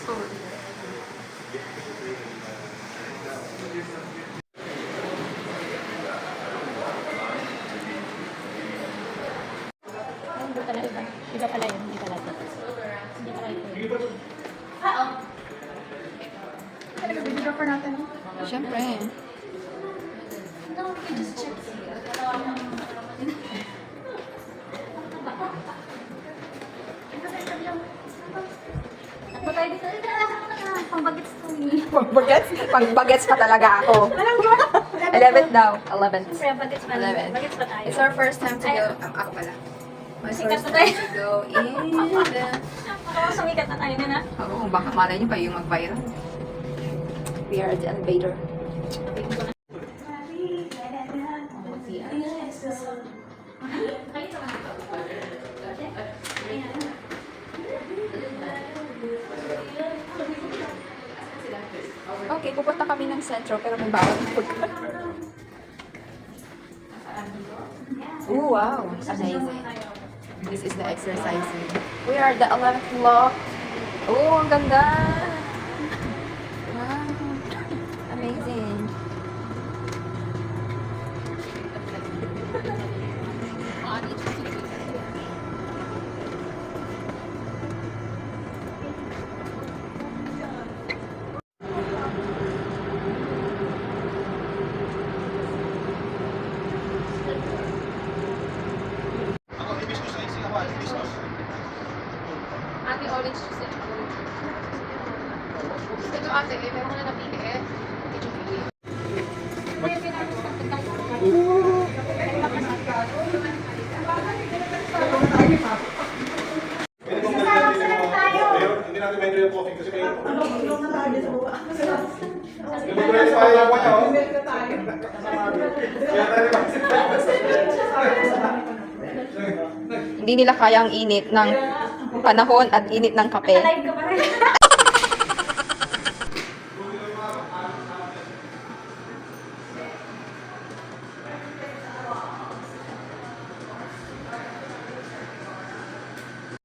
Iba pala iba. Iba pala yun. Hindi pala ito. Hindi pala ito. Talaga, videographer natin. Siyempre. No, we just check. Ako tayo dito. Pang-bagets to me. Pang-bagets pa talaga ako. Alam mo? 11th daw. 11th. Siyempre, bagets pa. 11. Bagets pa tayo. It's our first time to go. Ako pala. My Sikat first na time tayo. to go in the... Ako, sumikat na tayo na. Oo, baka malay niyo pa yung mag-viral. We are at the elevator. Okay, pupunta kami ng sentro pero may bawal na pagkain. Oh, wow. Amazing. This is the exercising. We are at the 11th block. Oh, ang ganda. Wow. Amazing. Ate, orange juice yan. Ito ate, meron ko na napili eh. Hindi natin medyo yung coffee kasi kayo. Hindi nila kaya ang init ng panahon at init ng kape. Live ka pa rin.